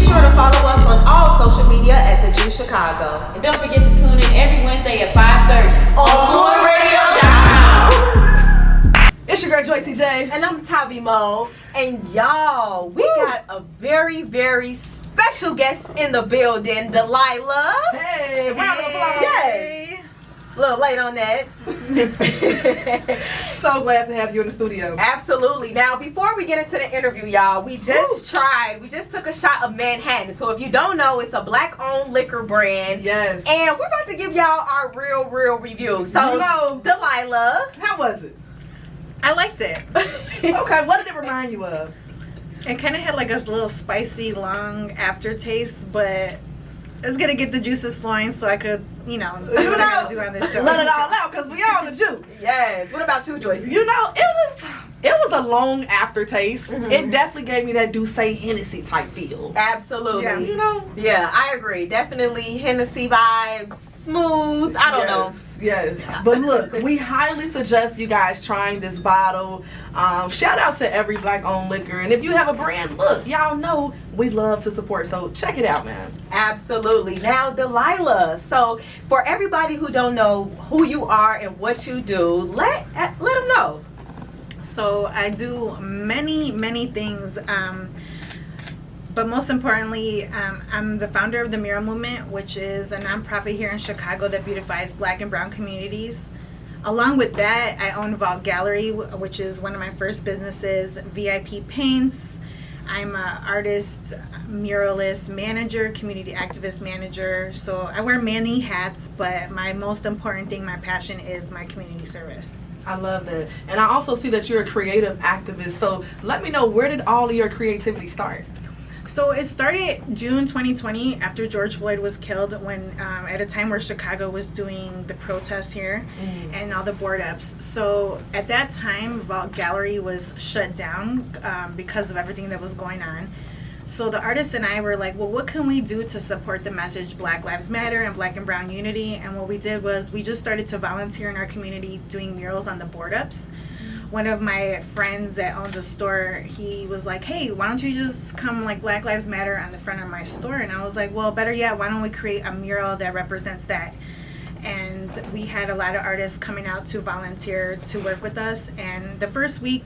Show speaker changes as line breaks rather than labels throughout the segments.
sure to follow us on all social media at The Juice Chicago.
And don't forget to tune in every Wednesday at 5:30
on FluentRadio.com.
It's your girl Joycey J.
And I'm Tavi Mo. And y'all, we got a very, very special guest in the building, Delilah.
Hey, round of applause.
Yes. A little late on that.
So glad to have you in the studio.
Absolutely. Now, before we get into the interview, y'all, we just took a shot of Manhattan. So if you don't know, it's a black-owned liquor brand.
Yes.
And we're about to give y'all our real review. So, Delilah,
how was it?
I liked it.
Okay, what did it remind you of?
It kind of had like a little spicy, long aftertaste, but it's gonna get the juices flowing so I could, do what I gotta do on this show.
Let it all out because we all the juice.
Yes. What about you, Joyce?
It was a long aftertaste. Mm-hmm. It definitely gave me that Douce Hennessy type feel.
Absolutely.
Yeah.
Yeah, I agree. Definitely Hennessy vibes. Smooth. I don't know.
Yes. But look, we highly suggest you guys trying this bottle. Shout out to every black-owned liquor. And if you have a brand, look, y'all know we love to support. So check it out, man.
Absolutely. Now, Delilah. So for everybody who don't know who you are and what you do, let them know.
So I do many things. But most importantly, I'm the founder of the Mural Movement, which is a nonprofit here in Chicago that beautifies Black and brown communities. Along with that, I own Vault Gallery, which is one of my first businesses, VIP Paints. I'm an artist, muralist, manager, community activist manager. So I wear many hats, but my most important thing, my passion is my community service.
I love that. And I also see that you're a creative activist. So let me know, where did all of your creativity start?
So it started June 2020 after George Floyd was killed, when at a time where Chicago was doing the protests here and all the board ups. So at that time, Vault Gallery was shut down because of everything that was going on. So the artists and I were like, well, what can we do to support the message Black Lives Matter and Black and brown unity? And what we did was we just started to volunteer in our community doing murals on the board ups. One of my friends that owns a store, he was like, hey, why don't you just come like Black Lives Matter on the front of my store? And I was like, well, better yet, why don't we create a mural that represents that? And we had a lot of artists coming out to volunteer to work with us. And the first week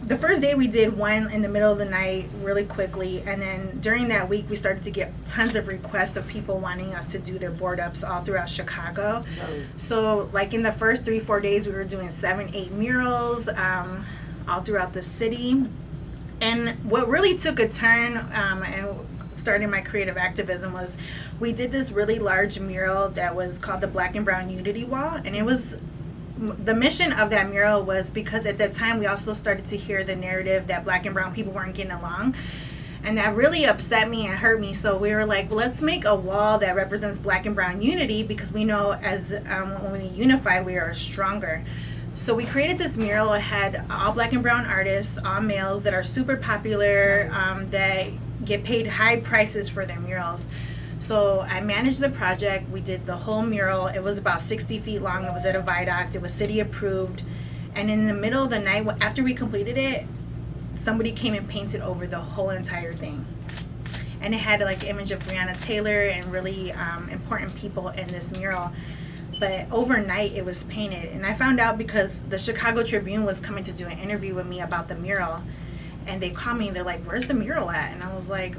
the first day we did one in the middle of the night really quickly, and then during that week we started to get tons of requests of people wanting us to do their board ups all throughout Chicago. So like in the first 3-4 days we were doing 7-8 murals all throughout the city. And what really took a turn and starting my creative activism was we did this really large mural that was called the Black and Brown Unity Wall, and it was the mission of that mural was because at that time we also started to hear the narrative that Black and brown people weren't getting along, and that really upset me and hurt me. So we were like, well, let's make a wall that represents Black and brown unity, because we know as when we unify we are stronger. So we created this mural. It had all Black and brown artists, all males that are super popular, that get paid high prices for their murals. So I managed the project. We did the whole mural. It was about 60 feet long. It was at a viaduct. It was city approved. And in the middle of the night, after we completed it, somebody came and painted over the whole entire thing. And it had like the image of Breonna Taylor and really important people in this mural. But overnight it was painted. And I found out because the Chicago Tribune was coming to do an interview with me about the mural. And they called me and they're like, where's the mural at? And I was like,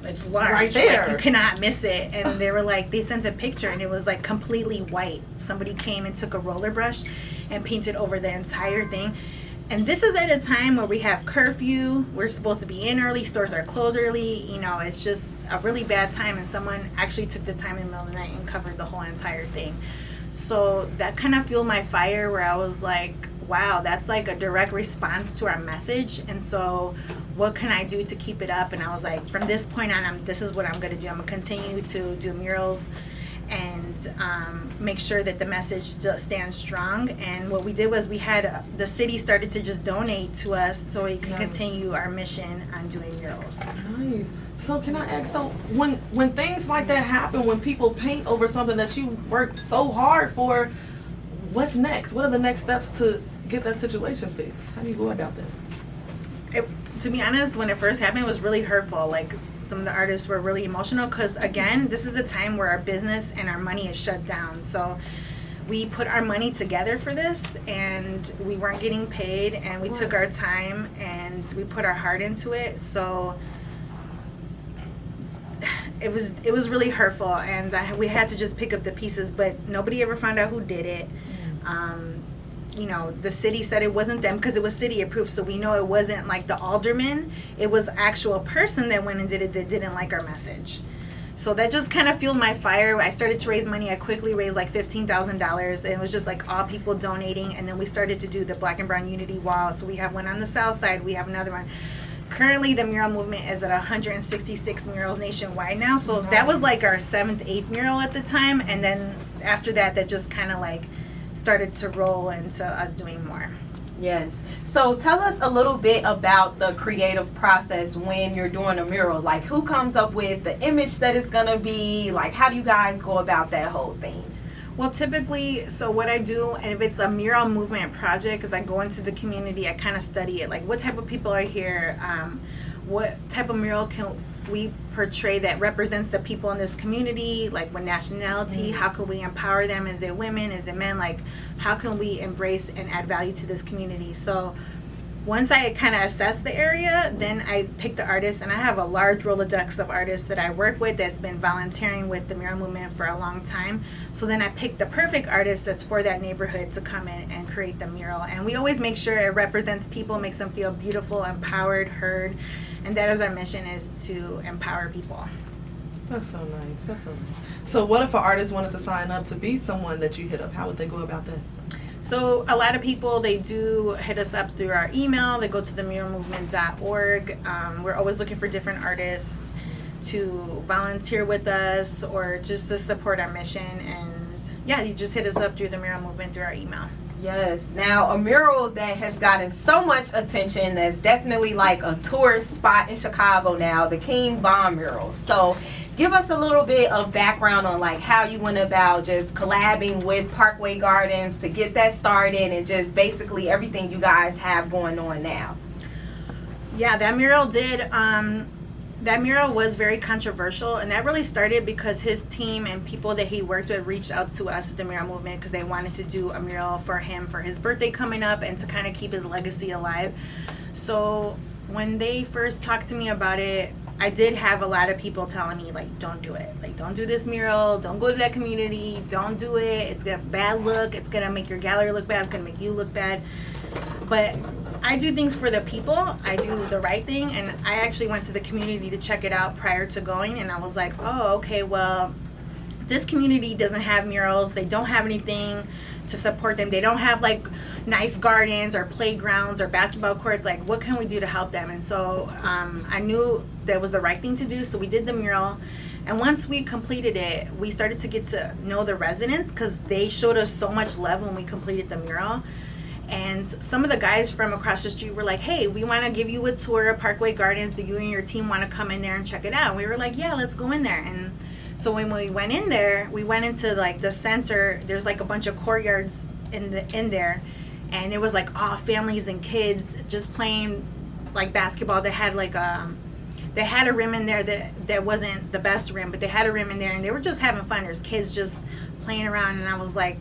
it's large,
right there.
Like, you cannot miss it. And they were like, they sent a picture and it was like completely white. Somebody came and took a roller brush and painted over the entire thing. And this is at a time where we have curfew. We're supposed to be in early. Stores are closed early. It's just a really bad time. And someone actually took the time in the middle of the night and covered the whole entire thing. So that kind of fueled my fire, where I was like, wow, that's like a direct response to our message. And so what can I do to keep it up? And I was like, from this point on, this is what I'm going to do. I'm going to continue to do murals and make sure that the message still stands strong. And what we did was we had the city started to just donate to us so we can continue our mission on doing murals.
Nice. So can I ask, so when things like that happen, when people paint over something that you worked so hard for, what's next? What are the next steps to get that situation fixed? How do you go about that?
to be honest, when it first happened, it was really hurtful. Like, some of the artists were really emotional because, again, this is the time where our business and our money is shut down. So we put our money together for this, and we weren't getting paid, and we took our time and we put our heart into it. So it was really hurtful, and we had to just pick up the pieces, but nobody ever found out who did it. You know, the city said it wasn't them because it was city approved, so we know it wasn't like the alderman. It was actual person that went and did it that didn't like our message. So that just kind of fueled my fire. I started to raise money. I quickly raised like $15,000. It was just like all people donating, and then we started to do the Black and Brown Unity Wall. So we have one on the south side. We have another one. Currently, the mural movement is at 166 murals nationwide now. So that was like our 7th, 8th mural at the time, and then after that, that just kind of like started to roll into us doing more.
Yes. So tell us a little bit about the creative process when you're doing a mural. Like, who comes up with the image that it's going to be? Like, how do you guys go about that whole thing?
Well, typically, so what I do, and if it's a mural movement project, is I go into the community, I kind of study it. Like, what type of people are here? What type of mural can we portray that represents the people in this community? Like, what nationality? How can we empower them? Is it women? Is it men? Like, how can we embrace and add value to this community? So once I kind of assess the area, then I pick the artists, and I have a large Rolodex of artists that I work with that's been volunteering with the mural movement for a long time. So then I pick the perfect artist that's for that neighborhood to come in and create the mural. And we always make sure it represents people, makes them feel beautiful, empowered, heard. And that is our mission, is to empower people.
That's so nice. That's so nice. So what if an artist wanted to sign up to be someone that you hit up? How would they go about that?
So a lot of people, they do hit us up through our email. They go to themuralmovement.org. We're always looking for different artists to volunteer with us or just to support our mission. And yeah, you just hit us up through the Mural Movement through our email.
Yes. Now, a mural that has gotten so much attention, that's definitely like a tourist spot in Chicago now, the King Von mural. So give us a little bit of background on like how you went about just collabing with Parkway Gardens to get that started, and just basically everything you guys have going on now.
Yeah, that mural did. That mural was very controversial, and that really started because his team and people that he worked with reached out to us at the Mural Movement because they wanted to do a mural for him for his birthday coming up and to kind of keep his legacy alive. So when they first talked to me about it, I did have a lot of people telling me, like, don't do it. Like, don't do this mural. Don't go to that community. Don't do it. It's got a bad look. It's going to make your gallery look bad. It's going to make you look bad. But I do things for the people. I do the right thing. And I actually went to the community to check it out prior to going. And I was like, oh, okay, well, this community doesn't have murals. They don't have anything to support them. They don't have like nice gardens or playgrounds or basketball courts. Like, what can we do to help them? And so I knew that was the right thing to do. So we did the mural. And once we completed it, we started to get to know the residents because they showed us so much love when we completed the mural. And some of the guys from across the street were like, hey, we want to give you a tour of Parkway Gardens. Do you and your team want to come in there and check it out? And we were like, yeah, let's go in there. And so when we went in there, we went into like the center. There's like a bunch of courtyards in there. And it was like all families and kids just playing like basketball. They had like they had a rim in there that wasn't the best rim, but they had a rim in there and they were just having fun. There's kids just playing around, and I was like,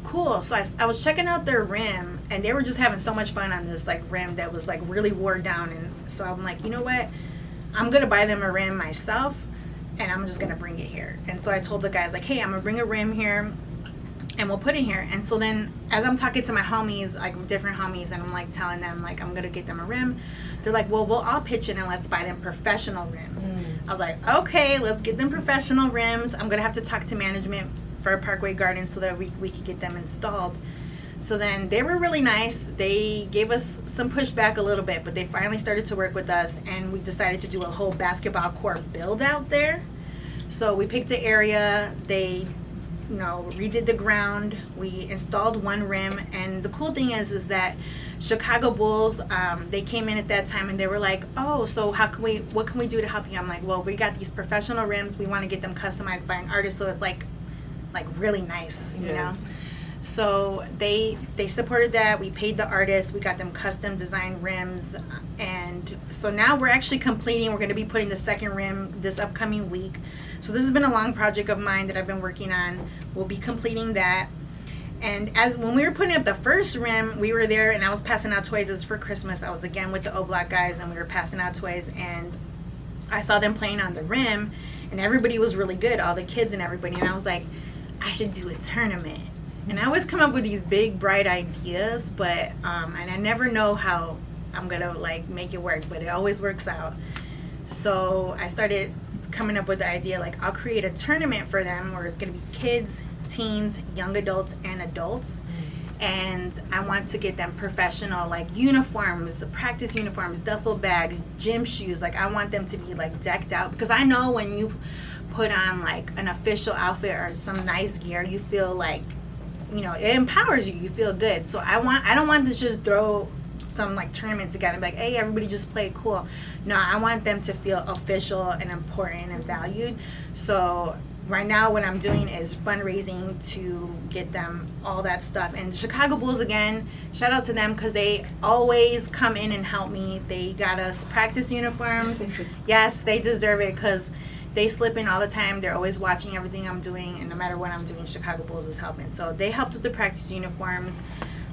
cool. So I was checking out their rim, and they were just having so much fun on this like rim that was like really wore down. And so I'm like, you know what? I'm gonna buy them a rim myself, and I'm just gonna bring it here. And so I told the guys like, hey, I'm gonna bring a rim here, and we'll put it here. And so then as I'm talking to my homies, like different homies, and I'm like telling them like I'm gonna get them a rim, they're like, well, we'll all pitch in and let's buy them professional rims. I was like, okay, let's get them professional rims. I'm gonna have to talk to management for Parkway Gardens so that we could get them installed. So then they were really nice. They gave us some pushback a little bit, but they finally started to work with us, and we decided to do a whole basketball court build out there. So we picked an area. They redid the ground. We installed one rim, and the cool thing is that Chicago Bulls, they came in at that time and they were like, oh, so what can we do to help you? I'm like, well, we got these professional rims. We want to get them customized by an artist, so it's like really nice, you know. So they supported that. We paid the artists. We got them custom designed rims, and so now we're actually completing. We're going to be putting the second rim this upcoming week. So this has been a long project of mine that I've been working on. We'll be completing that. And as when we were putting up the first rim, we were there, and I was passing out toys. It was for Christmas. I was again with the O Block guys, and we were passing out toys, and I saw them playing on the rim, and everybody was really good, all the kids and everybody. And I was like, I should do a tournament. And I always come up with these big, bright ideas, but and I never know how I'm gonna like make it work, but it always works out. So I started coming up with the idea, like I'll create a tournament for them where it's gonna be kids, teens, young adults, and adults. And I want to get them professional, like uniforms, practice uniforms, duffel bags, gym shoes. Like I want them to be like decked out, because I know when you put on like an official outfit or some nice gear, you feel like, you know, it empowers you. You feel good. So I don't want to just throw some like tournament together and be like, hey, everybody just play cool. No, I want them to feel official and important and valued. So right now what I'm doing is fundraising to get them all that stuff. And the Chicago Bulls, again, shout out to them, because they always come in and help me. They got us practice uniforms. Yes, they deserve it, because they slip in all the time. They're always watching everything I'm doing, and no matter what I'm doing, Chicago Bulls is helping. So they helped with the practice uniforms.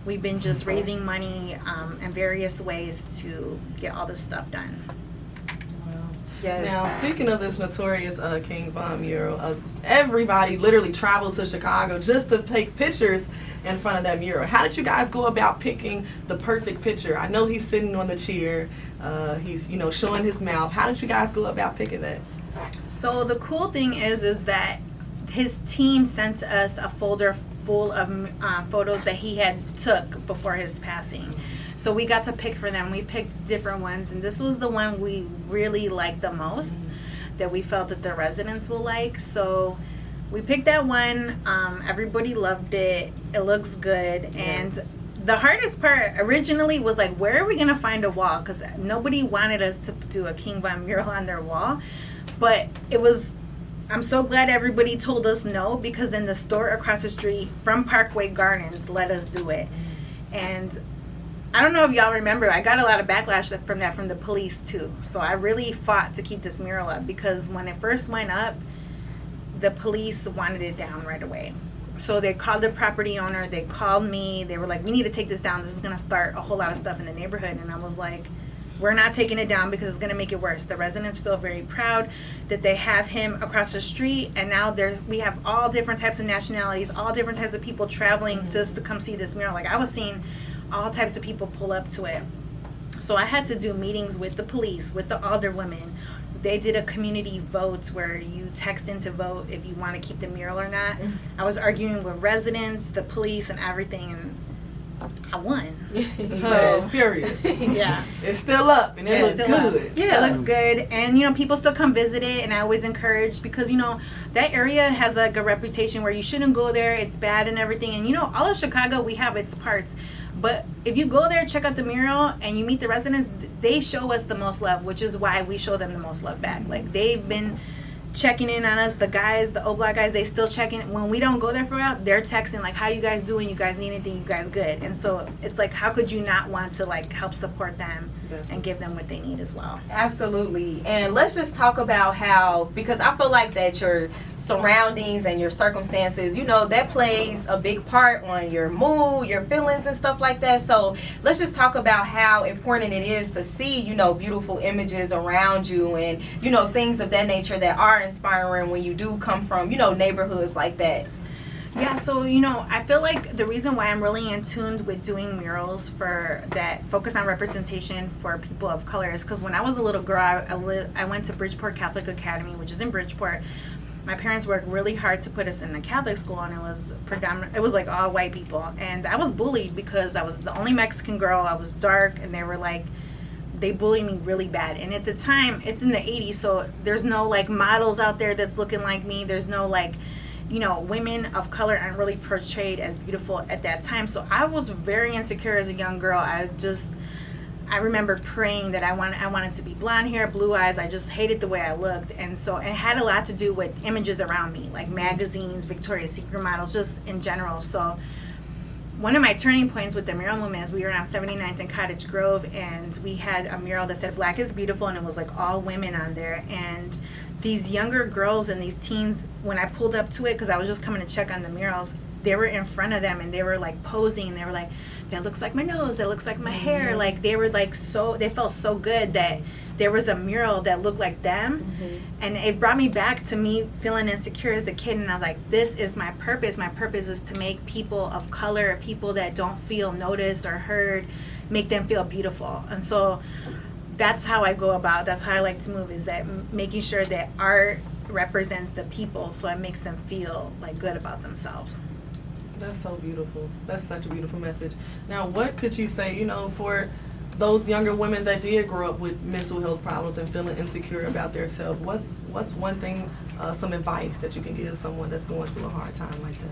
We've been just raising money in various ways to get all this stuff done.
Yes.
Now, speaking of this notorious King Von mural, everybody literally traveled to Chicago just to take pictures in front of that mural. How did you guys go about picking the perfect picture? I know he's sitting on the chair. He's, you know, showing his mouth. How did you guys go about picking that?
So the cool thing is that his team sent us a folder full of photos that he had took before his passing. So we got to pick for them. We picked different ones, and this was the one we really liked the most, that we felt that the residents will like. So we picked that one. Everybody loved it. It looks good. And the hardest part originally was like, where are we going to find a wall? Because nobody wanted us to do a King Von mural on their wall. But it was, I'm so glad everybody told us no, because then the store across the street from Parkway Gardens let us do it. And I don't know if y'all remember, I got a lot of backlash from that from the police too. So I really fought to keep this mural up, because when it first went up, the police wanted it down right away. So they called the property owner, they called me, they were like, we need to take this down. This is going to start a whole lot of stuff in the neighborhood. And I was like, we're not taking it down, because it's going to make it worse. The residents feel very proud that they have him across the street, and now we have all different types of nationalities, all different types of people traveling just to come see this mural. Like I was seeing all types of people pull up to it. So I had to do meetings with the police, with the alderwomen. They did a community vote where you text in to vote if you want to keep the mural or not. I was arguing with residents, the police, and everything, and I won.
So, period.
Yeah.
It's still up, and it looks good.
Yeah. It looks good. And, you know, people still come visit it, and I always encourage, because, you know, that area has like a reputation where you shouldn't go there. It's bad and everything. And, you know, all of Chicago, we have its parts. But if you go there, check out the mural, and you meet the residents, they show us the most love, which is why we show them the most love back. Like, they've been checking in on us. The guys, the O Block guys, they still checking. When we don't go there for a while, they're texting like, how you guys doing? You guys need anything? You guys good? And so it's like, how could you not want to like help support them and give them what they need as well?
Absolutely. And let's just talk about how, because I feel like that your surroundings and your circumstances, you know, that plays a big part on your mood, your feelings and stuff like that. So let's just talk about how important it is to see, you know, beautiful images around you and, you know, things of that nature that are inspiring when you do come from, you know, neighborhoods like that.
Yeah, so, you know, I feel like the reason why I'm really in tune with doing murals for that focus on representation for people of color is because when I was a little girl, I went to Bridgeport Catholic Academy, which is in Bridgeport. My parents worked really hard to put us in a Catholic school, and it was like all white people. And I was bullied because I was the only Mexican girl. I was dark, and they bullied me really bad. And at the time, it's in the 80s, so there's no like models out there that's looking like me. There's no like, you know, women of color aren't really portrayed as beautiful at that time. So I was very insecure as a young girl. I remember praying that I wanted to be blonde hair, blue eyes. I just hated the way I looked. And so it had a lot to do with images around me, like magazines, Victoria's Secret models, just in general. So one of my turning points with the mural movement is we were on 79th and Cottage Grove, and we had a mural that said Black is Beautiful, and it was like all women on there. And these younger girls and these teens, when I pulled up to it, because I was just coming to check on the murals, they were in front of them and they were like posing. They were like, that looks like my nose, that looks like my hair. Like they were like they felt so good that there was a mural that looked like them. And it brought me back to me feeling insecure as a kid, and I was like, this is my purpose. My purpose is to make people of color, people that don't feel noticed or heard, make them feel beautiful. And so that's how I go about, that's how I like to move, is that making sure that art represents the people, so it makes them feel like good about themselves.
That's so beautiful. That's such a beautiful message. Now, what could you say, you know, for those younger women that did grow up with mental health problems and feeling insecure about their self? What's one thing, some advice that you can give someone that's going through a hard time like that?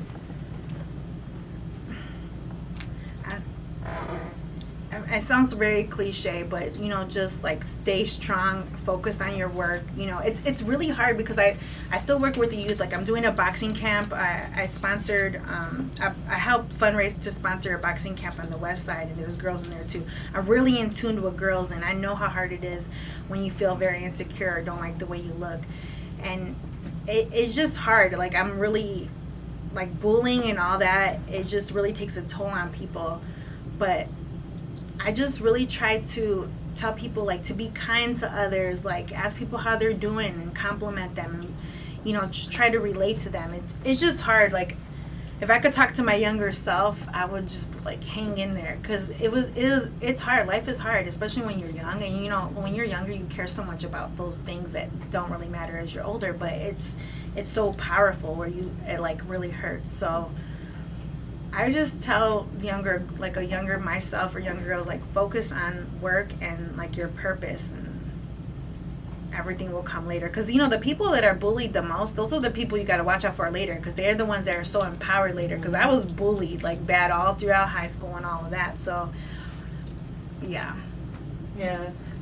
It sounds very cliche, but you know, just like stay strong, focus on your work. You know, it's really hard because I still work with the youth. Like I'm doing a boxing camp. I sponsored, I helped fundraise to sponsor a boxing camp on the west side, and there's girls in there too. I'm really in tune with girls, and I know how hard it is when you feel very insecure or don't like the way you look. And it's just hard. Like I'm really, like bullying and all that, it just really takes a toll on people. But I just really try to tell people, like, to be kind to others, like ask people how they're doing and compliment them, and, you know, just try to relate to them. It's just hard. Like if I could talk to my younger self, I would just like hang in there, because it's hard. Life is hard, especially when you're young. And you know, when you're younger, you care so much about those things that don't really matter as you're older, but it's so powerful where it like really hurts. So I just tell a younger myself or younger girls, like, focus on work and like your purpose, and everything will come later. Because you know, the people that are bullied the most, those are the people you got to watch out for later, because they're the ones that are so empowered later. Because I was bullied like bad all throughout high school and all of that. So yeah.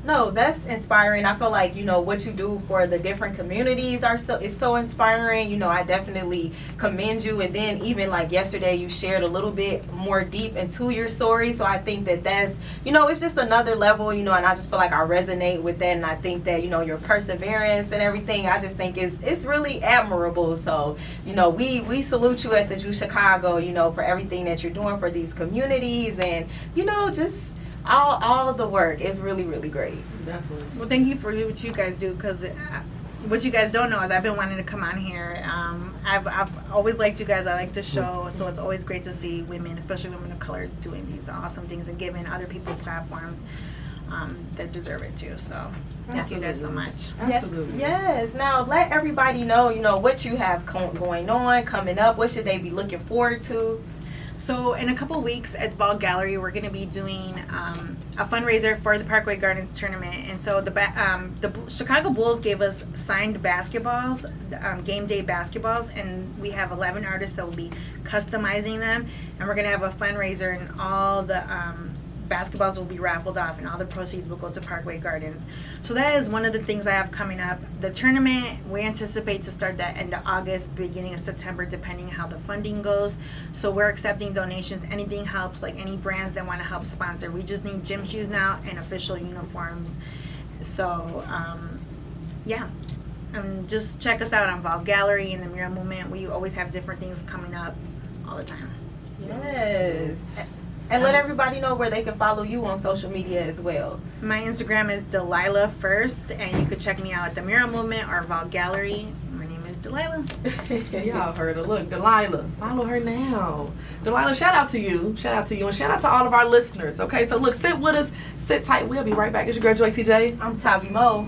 No, that's inspiring. I feel like, you know, what you do for the different communities is so inspiring. You know, I definitely commend you. And then even like yesterday, you shared a little bit more deep into your story. So I think that's, you know, it's just another level, you know, and I just feel like I resonate with that. And I think that, you know, your perseverance and everything, I just think it's really admirable. So, you know, we salute you at the Jew Chicago, you know, for everything that you're doing for these communities, and, you know, just all the work is really, really great.
Definitely.
Well, thank you for what you guys do, because what you guys don't know is I've been wanting to come on here. I've always liked you guys. I like to show, so it's always great to see women, especially women of color, doing these awesome things and giving other people platforms that deserve it too. So thank you guys so much.
Absolutely.
Yes. Now let everybody know, you know, what you have going on, coming up. What should they be looking forward to?
So in a couple weeks at Ball Gallery, we're going to be doing a fundraiser for the Parkway Gardens tournament. And so the Chicago Bulls gave us signed basketballs, game day basketballs, and we have 11 artists that will be customizing them. And we're going to have a fundraiser, and all the basketballs will be raffled off, and all the proceeds will go to Parkway Gardens. So that is one of the things I have coming up. The tournament, we anticipate to start that end of August, beginning of September, depending how the funding goes. So we're accepting donations. Anything helps, like any brands that want to help sponsor. We just need gym shoes now and official uniforms. So just check us out on Vol Gallery and the Mural Movement. We always have different things coming up all the time.
Yes. And let everybody know where they can follow you on social media as well.
My Instagram is Delilah First, and you could check me out at the Mural Movement or Vol Gallery. My name is Delilah.
Y'all heard her. Look, Delilah. Follow her now. Delilah, shout out to you. Shout out to you. And shout out to all of our listeners. Okay, so look, sit with us. Sit tight. We'll be right back. It's your girl, Joy TJ.
I'm Tavi Mo.